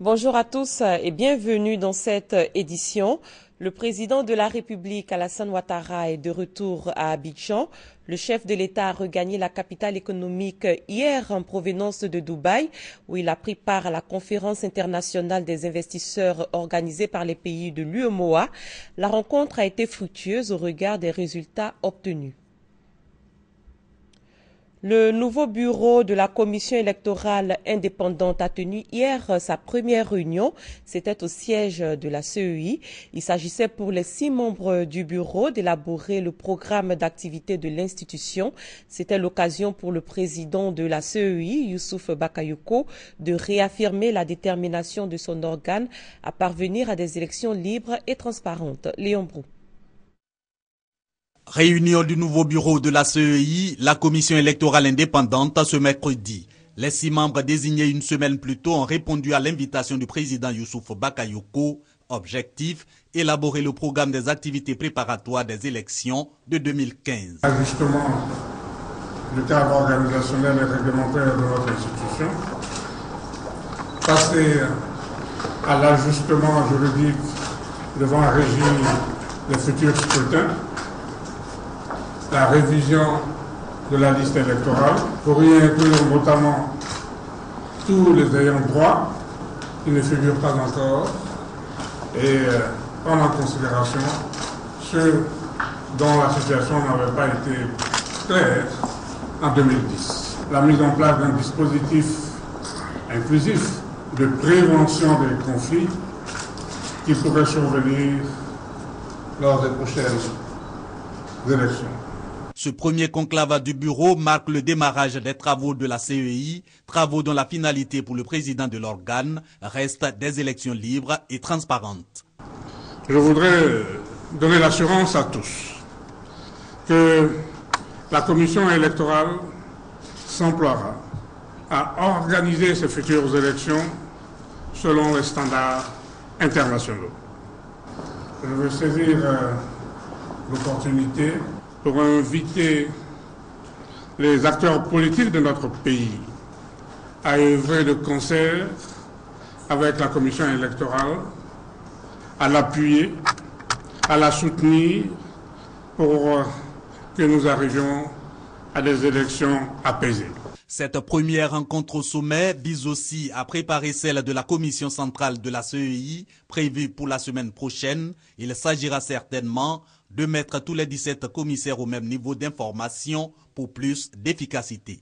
Bonjour à tous et bienvenue dans cette édition. Le président de la République, Alassane Ouattara, est de retour à Abidjan. Le chef de l'État a regagné la capitale économique hier en provenance de Dubaï, où il a pris part à la conférence internationale des investisseurs organisée par les pays de l'UEMOA. La rencontre a été fructueuse au regard des résultats obtenus. Le nouveau bureau de la commission électorale indépendante a tenu hier sa première réunion. C'était au siège de la CEI. Il s'agissait pour les 6 membres du bureau d'élaborer le programme d'activité de l'institution. C'était l'occasion pour le président de la CEI, Youssouf Bakayoko, de réaffirmer la détermination de son organe à parvenir à des élections libres et transparentes. Léon Brou. Réunion du nouveau bureau de la CEI, la commission électorale indépendante ce mercredi. Les 6 membres désignés une semaine plus tôt ont répondu à l'invitation du président Youssouf Bakayoko. Objectif, élaborer le programme des activités préparatoires des élections de 2015. Ajustement du cadre organisationnel et réglementaire de notre institution, passer à l'ajustement juridique devant régir les futurs scrutins, la révision de la liste électorale pour y inclure notamment tous les ayants droit qui ne figurent pas encore et prendre en considération ceux dont la situation n'avait pas été claire en 2010. La mise en place d'un dispositif inclusif de prévention des conflits qui pourraient survenir lors des prochaines élections. Ce premier conclave du bureau marque le démarrage des travaux de la CEI, travaux dont la finalité pour le président de l'organe reste des élections libres et transparentes. Je voudrais donner l'assurance à tous que la commission électorale s'emploiera à organiser ces futures élections selon les standards internationaux. Je veux saisir l'opportunité pour inviter les acteurs politiques de notre pays à œuvrer de concert avec la commission électorale, à l'appuyer, à la soutenir pour que nous arrivions à des élections apaisées. Cette première rencontre au sommet vise aussi à préparer celle de la commission centrale de la CEI prévue pour la semaine prochaine. Il s'agira certainement de mettre tous les 17 commissaires au même niveau d'information pour plus d'efficacité.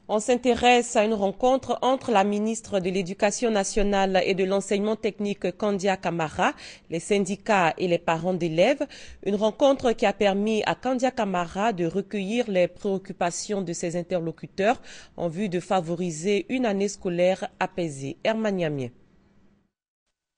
On s'intéresse à une rencontre entre la ministre de l'Éducation nationale et de l'enseignement technique Kandia Camara, les syndicats et les parents d'élèves. Une rencontre qui a permis à Kandia Camara de recueillir les préoccupations de ses interlocuteurs en vue de favoriser une année scolaire apaisée. Herman Niamien.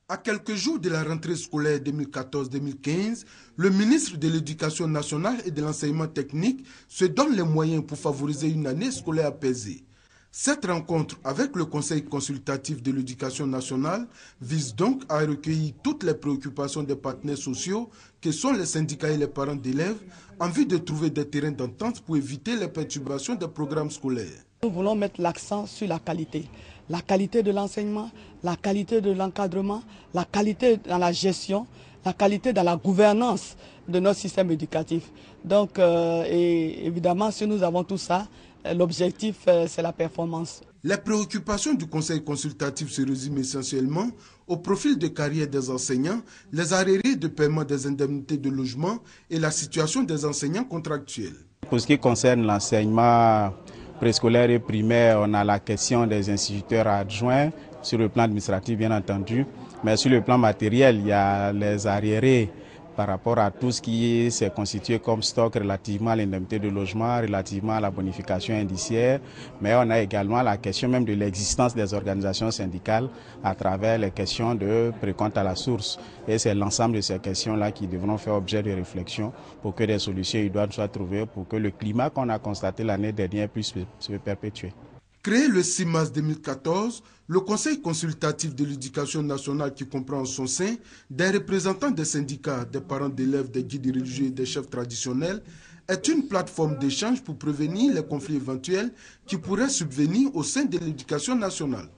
À quelques jours de la rentrée scolaire 2014-2015, le ministre de l'Éducation nationale et de l'enseignement technique se donne les moyens pour favoriser une année scolaire apaisée. Cette rencontre avec le Conseil consultatif de l'Éducation nationale vise donc à recueillir toutes les préoccupations des partenaires sociaux que sont les syndicats et les parents d'élèves en vue de trouver des terrains d'entente pour éviter les perturbations des programmes scolaires. Nous voulons mettre l'accent sur la qualité. La qualité de l'enseignement, la qualité de l'encadrement, la qualité dans la gestion, la qualité dans la gouvernance de notre système éducatif. Donc, et évidemment, si nous avons tout ça, l'objectif, c'est la performance. Les préoccupations du Conseil consultatif se résument essentiellement au profil de carrière des enseignants, les arriérés de paiement des indemnités de logement et la situation des enseignants contractuels. Pour ce qui concerne l'enseignement préscolaire et primaire, on a la question des instituteurs adjoints sur le plan administratif bien entendu, mais sur le plan matériel, il y a les arriérés par rapport à tout ce qui s'est constitué comme stock relativement à l'indemnité de logement, relativement à la bonification indiciaire, mais on a également la question même de l'existence des organisations syndicales à travers les questions de précompte à la source. Et c'est l'ensemble de ces questions-là qui devront faire objet de réflexion pour que des solutions idoines soient trouvées, pour que le climat qu'on a constaté l'année dernière puisse se perpétuer. Créé le 6 mars 2014, le Conseil consultatif de l'éducation nationale qui comprend en son sein des représentants des syndicats, des parents d'élèves, des guides religieux et des chefs traditionnels est une plateforme d'échange pour prévenir les conflits éventuels qui pourraient subvenir au sein de l'éducation nationale.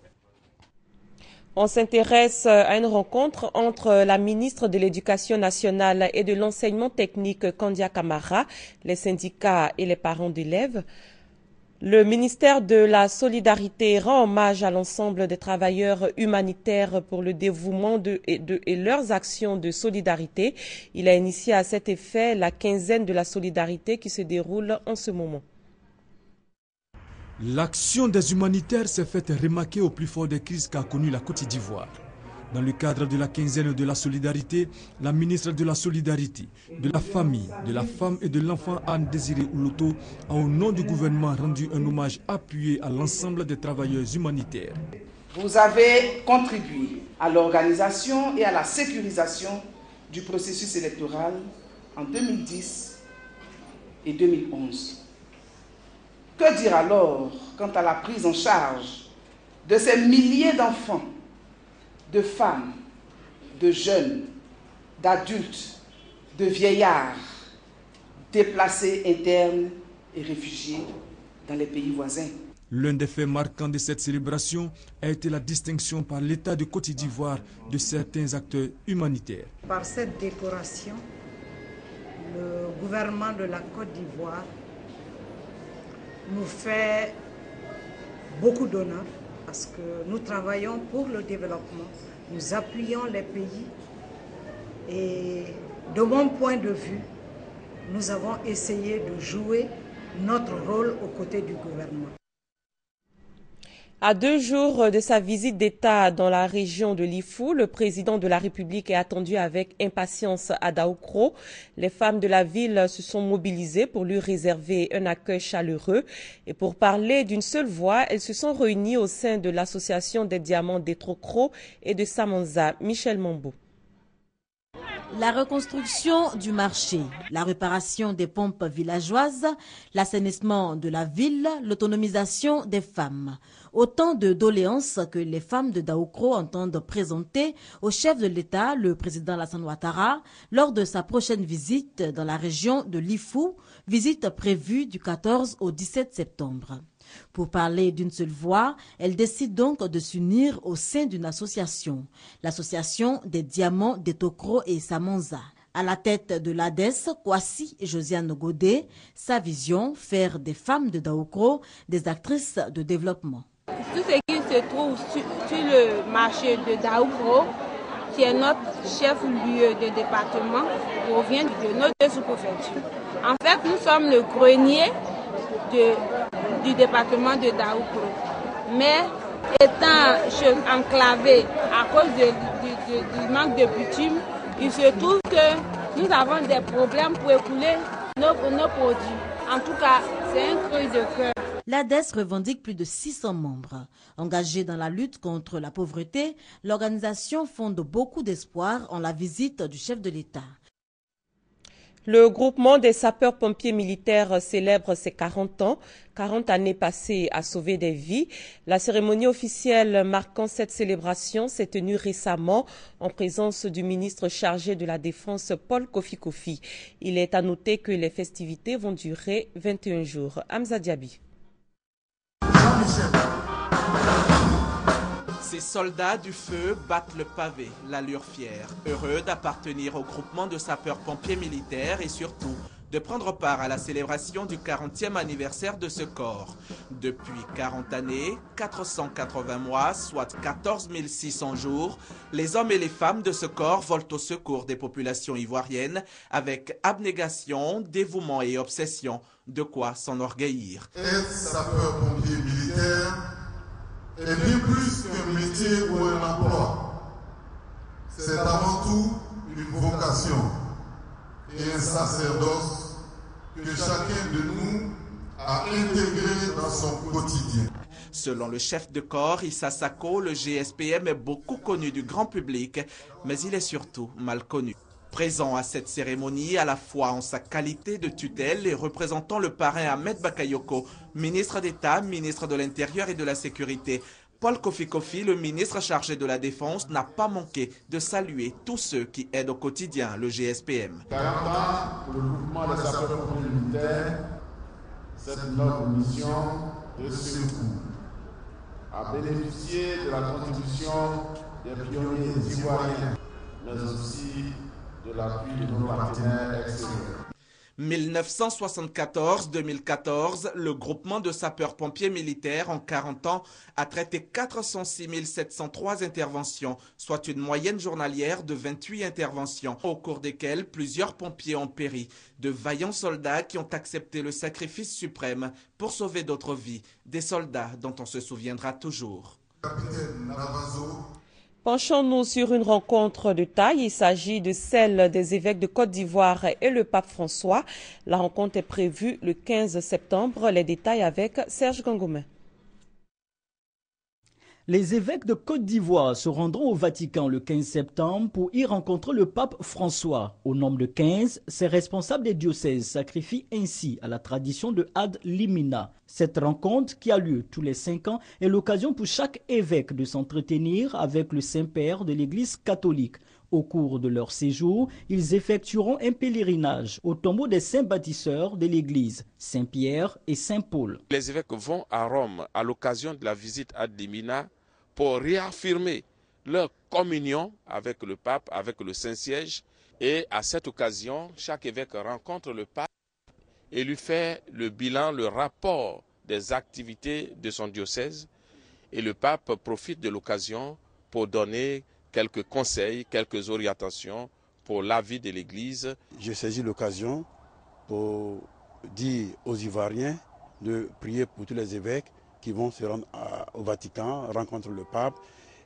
On s'intéresse à une rencontre entre la ministre de l'Éducation nationale et de l'enseignement technique, Kandia Camara, les syndicats et les parents d'élèves. Le ministère de la Solidarité rend hommage à l'ensemble des travailleurs humanitaires pour le dévouement et leurs actions de solidarité. Il a initié à cet effet la quinzaine de la solidarité qui se déroule en ce moment. L'action des humanitaires s'est faite remarquer au plus fort des crises qu'a connues la Côte d'Ivoire. Dans le cadre de la quinzaine de la solidarité, la ministre de la Solidarité, de la Famille, de la Femme et de l'Enfant, Anne Désiré Ouloto, a au nom du gouvernement rendu un hommage appuyé à l'ensemble des travailleurs humanitaires. Vous avez contribué à l'organisation et à la sécurisation du processus électoral en 2010 et 2011. Que dire alors quant à la prise en charge de ces milliers d'enfants, de femmes, de jeunes, d'adultes, de vieillards, déplacés internes et réfugiés dans les pays voisins? L'un des faits marquants de cette célébration a été la distinction par l'État de Côte d'Ivoire de certains acteurs humanitaires. Par cette décoration, le gouvernement de la Côte d'Ivoire nous fait beaucoup d'honneur parce que nous travaillons pour le développement, nous appuyons les pays et de mon point de vue, nous avons essayé de jouer notre rôle aux côtés du gouvernement. À 2 jours de sa visite d'État dans la région de l'Ifou, le président de la République est attendu avec impatience à Daoukro. Les femmes de la ville se sont mobilisées pour lui réserver un accueil chaleureux. Et pour parler d'une seule voix, elles se sont réunies au sein de l'association des diamants d'Etrokro et de Samanza. Michel Mambo. La reconstruction du marché, la réparation des pompes villageoises, l'assainissement de la ville, l'autonomisation des femmes. Autant de doléances que les femmes de Daoukro entendent présenter au chef de l'État, le président Alassane Ouattara, lors de sa prochaine visite dans la région de l'Ifou, visite prévue du 14 au 17 septembre. Pour parler d'une seule voix, elles décident donc de s'unir au sein d'une association, l'association des diamants d'Etokro et Samanza. À la tête de l'ADES, Kwasi Josiane Godé, sa vision, faire des femmes de Daoukro des actrices de développement. Tout ce qui se trouve sur le marché de Daoukro, qui est notre chef-lieu de département, provient de nos 2 sous-préfectures. En fait, nous sommes le grenier du département de Daoukro. Mais étant enclavé à cause du manque de bitume, il se trouve que nous avons des problèmes pour écouler nos produits. En tout cas, c'est un cri de cœur. L'ADES revendique plus de 600 membres. Engagés dans la lutte contre la pauvreté, l'organisation fonde beaucoup d'espoir en la visite du chef de l'État. Le groupement des sapeurs-pompiers militaires célèbre ses 40 ans, 40 années passées à sauver des vies. La cérémonie officielle marquant cette célébration s'est tenue récemment en présence du ministre chargé de la Défense, Paul Kofi Kofi. Il est à noter que les festivités vont durer 21 jours. Hamza Diaby. Ces soldats du feu battent le pavé, l'allure fière, heureux d'appartenir au groupement de sapeurs-pompiers militaires et surtout de prendre part à la célébration du 40e anniversaire de ce corps. Depuis 40 années, 480 mois, soit 14 600 jours, les hommes et les femmes de ce corps volent au secours des populations ivoiriennes avec abnégation, dévouement et obsession, de quoi s'enorgueillir. Être sapeur-pompier militaire est bien plus qu'un métier ou un emploi. C'est avant tout une vocation et un sacerdoce que chacun de nous a intégré dans son quotidien. Selon le chef de corps, Issa Sako, le GSPM est beaucoup connu du grand public, mais il est surtout mal connu. Présent à cette cérémonie, à la fois en sa qualité de tutelle et représentant le parrain Ahmed Bakayoko, ministre d'État, ministre de l'Intérieur et de la Sécurité, Paul Kofi Kofi, le ministre chargé de la Défense, n'a pas manqué de saluer tous ceux qui aident au quotidien le GSPM. 40 ans pour le mouvement des sapeurs-pompiers militaires, cette noble mission de secours a bénéficié de la contribution des pionniers ivoiriens, mais aussi de l'appui de nos partenaires extérieurs. 1974-2014, le groupement de sapeurs-pompiers militaires en 40 ans a traité 406 703 interventions, soit une moyenne journalière de 28 interventions, au cours desquelles plusieurs pompiers ont péri. De vaillants soldats qui ont accepté le sacrifice suprême pour sauver d'autres vies, des soldats dont on se souviendra toujours. Capitaine Navazo. Penchons-nous sur une rencontre de taille. Il s'agit de celle des évêques de Côte d'Ivoire et le pape François. La rencontre est prévue le 15 septembre. Les détails avec Serge Gangomin. Les évêques de Côte d'Ivoire se rendront au Vatican le 15 septembre pour y rencontrer le pape François. Au nombre de 15, ces responsables des diocèses sacrifient ainsi à la tradition de Ad Limina. Cette rencontre, qui a lieu tous les 5 ans, est l'occasion pour chaque évêque de s'entretenir avec le Saint-Père de l'Église catholique. Au cours de leur séjour, ils effectueront un pèlerinage au tombeau des saints bâtisseurs de l'Église, Saint-Pierre et Saint-Paul. Les évêques vont à Rome à l'occasion de la visite à Ad Limina pour réaffirmer leur communion avec le pape, avec le Saint-Siège. Et à cette occasion, chaque évêque rencontre le pape et lui fait le bilan, le rapport des activités de son diocèse. Et le pape profite de l'occasion pour donner quelques conseils, quelques orientations pour la vie de l'Église. J'ai saisi l'occasion pour dire aux Ivoiriens de prier pour tous les évêques qui vont se rendre au Vatican, rencontrer le pape.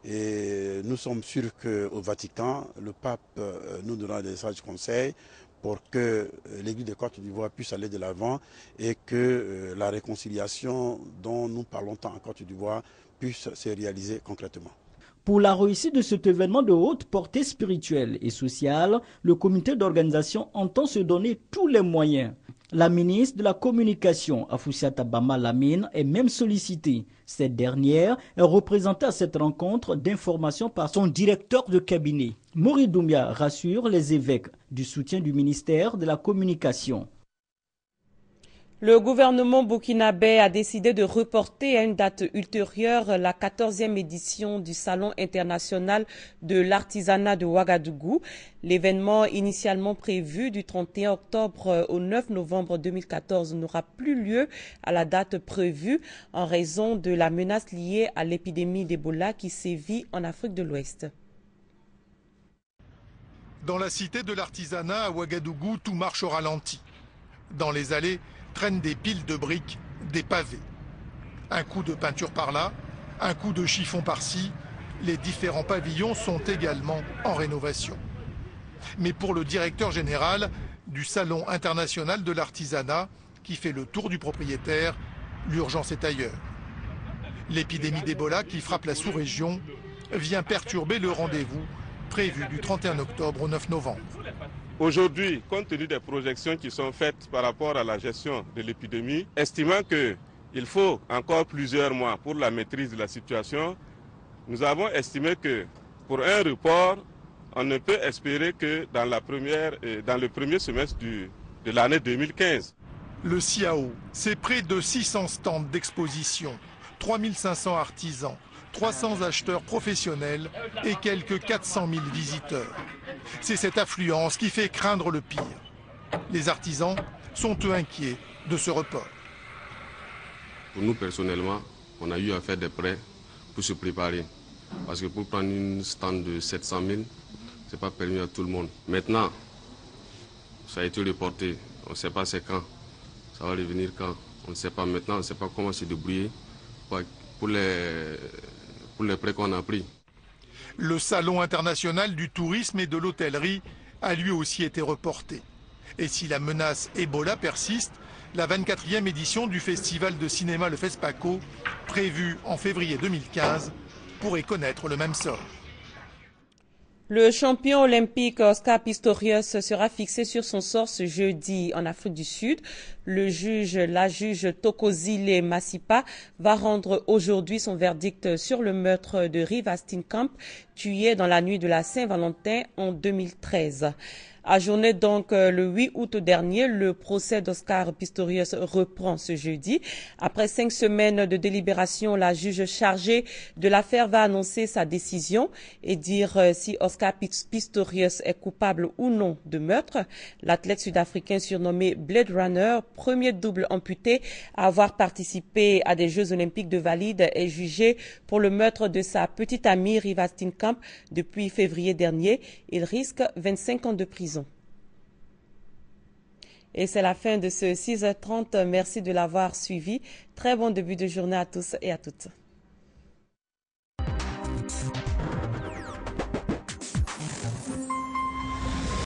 Et nous sommes sûrs qu'au Vatican, le pape nous donnera des sages conseils pour que l'Église de Côte d'Ivoire puisse aller de l'avant et que la réconciliation dont nous parlons tant en Côte d'Ivoire puisse se réaliser concrètement. Pour la réussite de cet événement de haute portée spirituelle et sociale, le comité d'organisation entend se donner tous les moyens. La ministre de la Communication, Afoussiata Bama Lamine, est même sollicitée. Cette dernière est représentée à cette rencontre d'information par son directeur de cabinet. Mori Doumbia rassure les évêques du soutien du ministère de la Communication. Le gouvernement burkinabé a décidé de reporter à une date ultérieure la 14e édition du Salon international de l'artisanat de Ouagadougou. L'événement initialement prévu du 31 octobre au 9 novembre 2014 n'aura plus lieu à la date prévue en raison de la menace liée à l'épidémie d'Ebola qui sévit en Afrique de l'Ouest. Dans la cité de l'artisanat à Ouagadougou, tout marche au ralenti. Dans les allées, traînent des piles de briques, des pavés. Un coup de peinture par là, un coup de chiffon par-ci, les différents pavillons sont également en rénovation. Mais pour le directeur général du Salon international de l'artisanat, qui fait le tour du propriétaire, l'urgence est ailleurs. L'épidémie d'Ebola qui frappe la sous-région vient perturber le rendez-vous prévu du 31 octobre au 9 novembre. Aujourd'hui, compte tenu des projections qui sont faites par rapport à la gestion de l'épidémie, estimant qu'il faut encore plusieurs mois pour la maîtrise de la situation, nous avons estimé que pour un report, on ne peut espérer que dans le premier semestre de l'année 2015. Le CIAO, c'est près de 600 stands d'exposition, 3500 artisans, 300 acheteurs professionnels et quelques 400 000 visiteurs. C'est cette affluence qui fait craindre le pire. Les artisans sont eux inquiets de ce report. Pour nous personnellement, on a eu à faire des prêts pour se préparer. Parce que pour prendre une stand de 700 000, ce n'est pas permis à tout le monde. Maintenant, ça a été reporté. On ne sait pas c'est quand. Ça va revenir quand. On ne sait pas maintenant, on ne sait pas comment se débrouiller pour les prêts qu'on a pris. Le Salon international du tourisme et de l'hôtellerie a lui aussi été reporté. Et si la menace Ebola persiste, la 24e édition du festival de cinéma Le Fespaco, prévue en février 2015, pourrait connaître le même sort. Le champion olympique Oscar Pistorius sera fixé sur son sort ce jeudi en Afrique du Sud. La juge Thokozile Masipa va rendre aujourd'hui son verdict sur le meurtre de Riva Steenkamp, tué dans la nuit de la Saint-Valentin en 2013. Ajourné donc le 8 août dernier, le procès d'Oscar Pistorius reprend ce jeudi. Après 5 semaines de délibération, la juge chargée de l'affaire va annoncer sa décision et dire si Oscar Pistorius est coupable ou non de meurtre. L'athlète sud-africain surnommé Blade Runner, premier double amputé à avoir participé à des Jeux olympiques de valide, est jugé pour le meurtre de sa petite amie Riva Steenkamp depuis février dernier. Il risque 25 ans de prison. Et c'est la fin de ce 6h30. Merci de l'avoir suivi. Très bon début de journée à tous et à toutes.